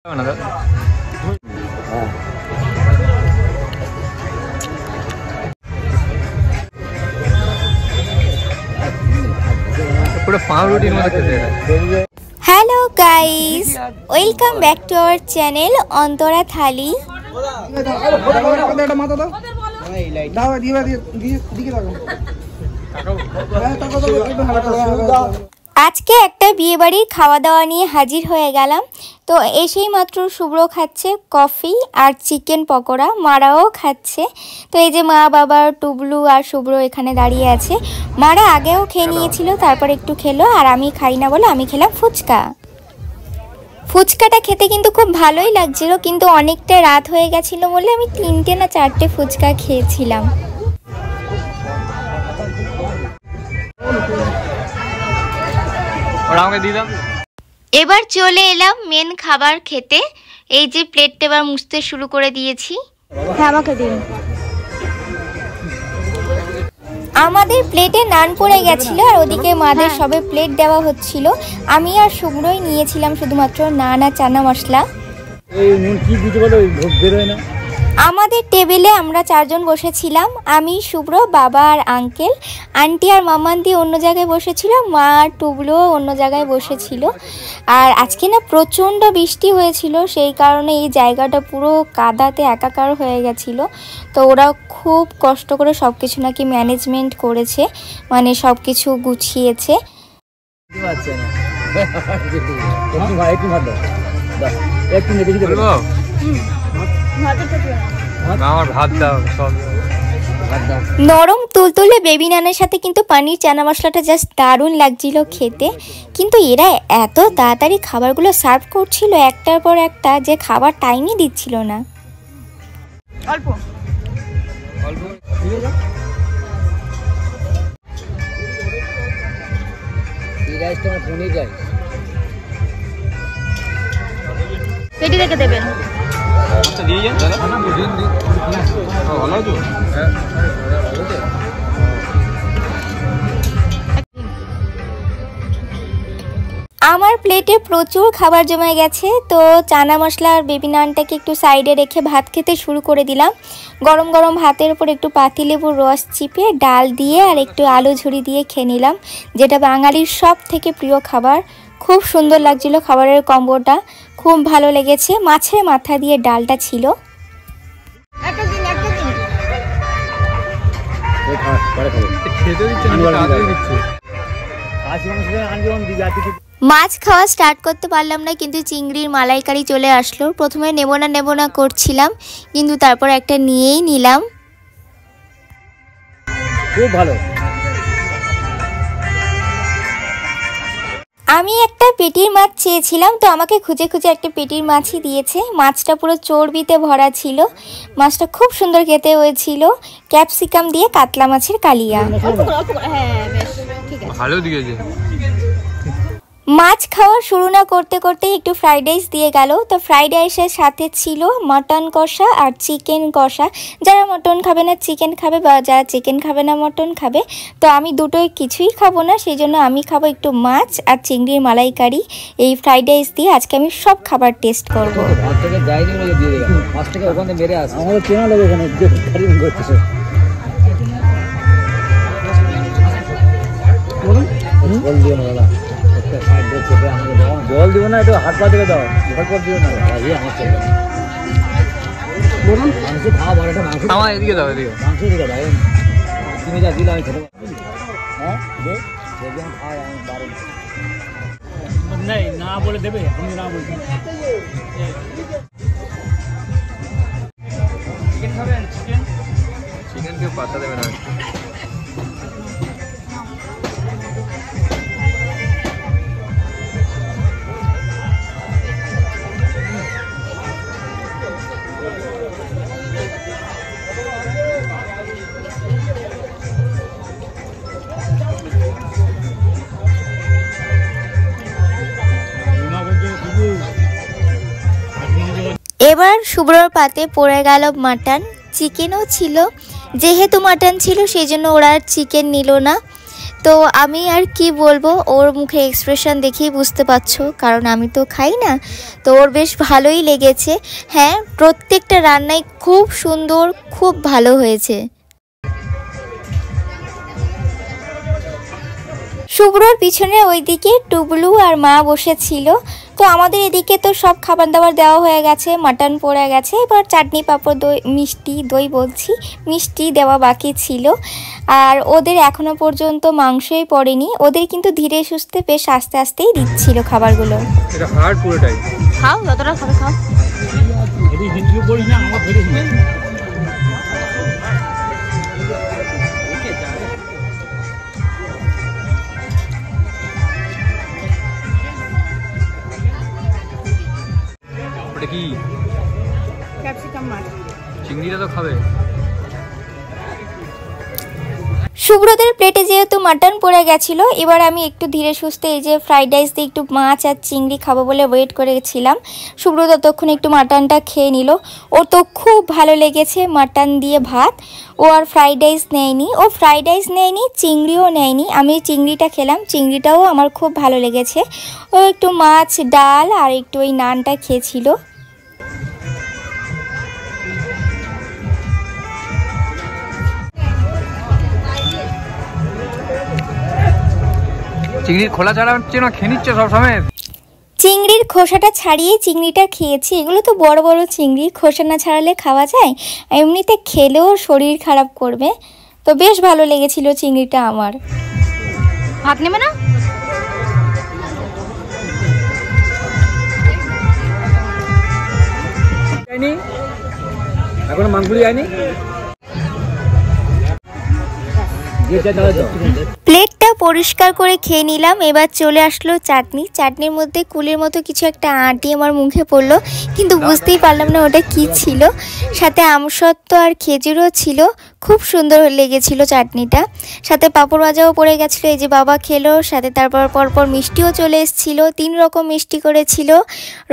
Hello guys, welcome back to our channel Antara Thali. আজকে একটা বিয়ে বাড়ির খাওয়া দাওয়া নিয়ে হাজির হয়ে গেলাম। তো এসেই মাত্র শুভ্র খাচ্ছে কফি আর চিকেন পকোড়া, মারাও খাচ্ছে। তো এই যে মা, বাবা, টুবলু আর শুভ্র এখানে দাঁড়িয়ে আছে। মারা আগেও খেয়ে নিয়েছিল, তারপর একটু খেলো, আর আমি খাই না বলে আমি খেলাম ফুচকা। ফুচকাটা খেতে কিন্তু খুব ভালোই লাগছিল, কিন্তু অনেকটা রাত হয়ে গেছিলো বলে আমি 3টে না 4টে ফুচকা খেয়েছিলাম। এবার চলে এলাম মেন খাবার খেতে। এই যে প্লেটটা এবার মুছতে শুরু করে দিয়েছি। হ্যাঁ, আমাকে দিন। আমাদের প্লেটে নান পড়ে গেছিল, আর ওদিকে মাদের সবে প্লেট দেওয়া হচ্ছিল। আমি আর শুভ্রই নিয়েছিলাম শুধুমাত্র নান আর চানা মশলা। আমাদের টেবিলে আমরা 4 জন বসেছিলাম, আমি, শুভ্র, বাবা আর আঙ্কেল। আন্টি আর মামান্তি অন্য জায়গায় বসেছিল, মা আর টুবলুও অন্য জায়গায় বসেছিল। আর আজকে না প্রচণ্ড বৃষ্টি হয়েছিল, সেই কারণে এই জায়গাটা পুরো কাদাতে একাকার হয়ে গেছিলো। তো ওরা খুব কষ্ট করে সব কিছু নাকি ম্যানেজমেন্ট করেছে, মানে সব কিছু গুছিয়েছে। নরম তুলতুলে বেবি নানের সাথে কিন্তু পানির চানা মশলাটা জাস্ট দারুণ লাগছিল খেতে। কিন্তু এরা এত তাড়াতাড়ি খাবারগুলো সার্ভ করছিল একটার পর একটা, যে খাবার টাইমই দিচ্ছিল না। অল্প পেটি রেখে দেবেন। আমার প্লেটে প্রচুর খাবার জমে গেছে, তো চানা মশলা আর বেবি নানটাকে একটু সাইডে রেখে ভাত খেতে শুরু করে দিলাম। গরম গরম ভাতের উপর একটু পাতিলেবুর রস চিপে ডাল দিয়ে আর একটু আলু ঝুড়ি দিয়ে খেয়ে নিলাম, যেটা বাঙালির সব থেকে প্রিয় খাবার। খুব সুন্দর লাগছিল খাবারের কম্বোটা, খুব ভালো লেগেছে। মাছের মাথা দিয়ে ডালটা ছিল। মাছ খাওয়া স্টার্ট করতে পারলাম না, কিন্তু চিংড়ির মালাইকারি চলে আসলো। প্রথমে নেব না করছিলাম, কিন্তু তারপর একটা নিয়েই নিলাম। খুব ভালো। আমি একটা পেটির মাছ চেয়েছিলাম, তো আমাকে খুঁজে খুঁজে একটা পেটির মাছই দিয়েছে। মাছটা পুরো চর্বিতে ভরা ছিল। মাছটা খুব সুন্দর খেতে হয়েছিল, ক্যাপসিকাম দিয়ে কাতলা মাছের কালিয়া। ভালো দিয়েছে। মাছ খাওয়া শুরু না করতে করতে একটু ফ্রাইড রাইস দিয়ে গেল। তো ফ্রাইড রাইসের সাথে ছিল মটন কষা আর চিকেন কষা। যারা মটন খাবে না চিকেন খাবে, বা যারা চিকেন খাবে না মটন খাবে। তো আমি দুটোই কিছুই খাবো না, সেই জন্য আমি খাবো একটু মাছ আর চিংড়ির মালাইকারি। এই ফ্রাইড রাইস দিয়ে আজকে আমি সব খাবার টেস্ট করবো। জল দিব না, একটু হাত পা থেকে দাও, হাত পা দিও না। মাংস খাওয়া বড়, মাংস খাওয়া এদিকে দাও, এদিকে মাংস দিকে দাও। তুমি যা দিলে আমি খেতে পারবো। হ্যাঁ খাওয়া নেই না বলে দেবে, আমি না বলছি। চিকেন খাবেন? চিকেন কেউ পাতা দেবে না। এবার শুভ্রর পাতে পড়ে গেল মাটন। চিকেনও ছিল, যেহেতু মাটন ছিল সেই জন্য ওরা আর চিকেন নিল না। তো আমি আর কি বলবো, ওর মুখে এক্সপ্রেশন দেখেই বুঝতে পারছো, কারণ আমি তো খাই না। তো ওর বেশ ভালোই লেগেছে। হ্যাঁ, প্রত্যেকটা রান্নাই খুব সুন্দর, খুব ভালো হয়েছে। শুভ্রর পিছনে ওইদিকে টুবলু আর মা বসেছিল। তো আমাদের এদিকে তো সব খাবার দাবার দেওয়া হয়ে গেছে, মাটন পড়ে গেছে, এবার চাটনি পাঁপড় দই মিষ্টি, দই বলছি, মিষ্টি দেওয়া বাকি ছিল। আর ওদের এখনো পর্যন্ত মাংসই পড়েনি, ওদের কিন্তু ধীরে সুস্থে বেশ আস্তে আস্তেই দিচ্ছিল খাবারগুলো। এটা হাড় পুরোটাই খাও, যতটা খাবে খাও। কি ক্যাপসিকাম মাছ, চিংড়িটা তো খাবে। শুভ্রদের প্লেটে যেহেতু মাটন পড়ে গেছিলো, এবার আমি একটু ধীরে সুস্থে এই যে ফ্রাইড রাইস দিয়ে একটু মাছ আর চিংড়ি খাবো বলে ওয়েট করেছিলাম। শুভ্র ততক্ষণ একটু মাটনটা খেয়ে নিল, ওর তো খুব ভালো লেগেছে মাটন দিয়ে ভাত। ও আর ফ্রাইড রাইস নেয়নি, ও ফ্রাইড রাইস নেয়নি, চিংড়িও নেয়নি, আমি চিংড়িটা খেলাম, চিংড়িটাও আমার খুব ভালো লেগেছে। ও একটু মাছ, ডাল আর একটু ওই নানটা খেয়েছিল। চিংড়ির খোলা ছাড়া হচ্ছে না, খেয়ে নিচ্ছে সবসময়। চিংড়ির খোসাটা ছাড়িয়ে চিংড়িটা খেয়েছি। এগুলো তো বড় বড় চিংড়ি, খোসা না ছাড়ালে খাওয়া যায়? এমনিতে খেলেও শরীর খারাপ করবে। তো বেশ ভালো লেগেছিল চিংড়িটা আমার। ভাত নেবে না? এখন মাংসুরি যায়নি। প্লেটটা পরিষ্কার করে খেয়ে নিলাম। এবার চলে আসলো চাটনি। চাটনির মধ্যে কুলের মতো কিছু একটা আঁটি আমার মুখে পড়লো, কিন্তু বুঝতেই পারলাম না ওটা কি ছিল। সাথে আমসত্ত্ব আর খেজুরও ছিল, খুব সুন্দর লেগেছিল চাটনিটা। সাথে পাঁপড় ভাজাও পড়ে গেছিলো, এই যে বাবা খেলো। সাথে তারপর পরপর মিষ্টিও চলে এসেছিলো, 3 রকম মিষ্টি করেছিল,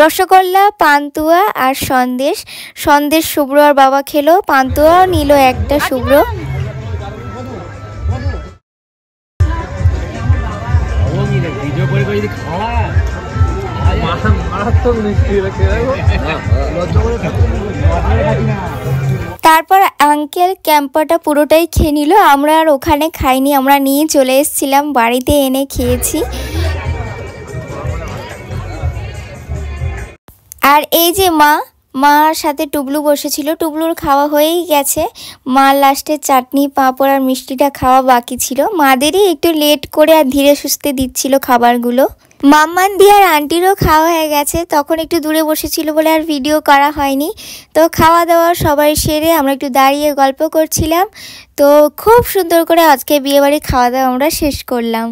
রসগোল্লা, পান্তুয়া আর সন্দেশ। সন্দেশ শুভ্র আর বাবা খেলো, পান্তুয়াও নিল একটা শুভ্র। তারপর আঙ্কেল ক্যাম্পাটা পুরোটাই খেয়ে নিল, আমরা আর ওখানে খাইনি, আমরা নিয়ে চলে এসেছিলাম, বাড়িতে এনে খেয়েছি। আর এই যে মার সাথে টুবলু বসেছিল, টুবলুর খাওয়া হয়েই গেছে, মা লাস্টে চাটনি পাঁপড় আর মিষ্টিটা খাওয়া বাকি ছিল। মাদেরই একটু লেট করে আর ধীরে সুস্থে দিচ্ছিল খাবারগুলো। মাম্মান দি আর আন্টিরও খাওয়া হয়ে গেছে, তখন একটু দূরে বসেছিল বলে আর ভিডিও করা হয়নি। তো খাওয়া দাওয়া সবাই সেরে আমরা একটু দাঁড়িয়ে গল্প করছিলাম। তো খুব সুন্দর করে আজকে বিয়েবাড়ির খাওয়া দাওয়া আমরা শেষ করলাম।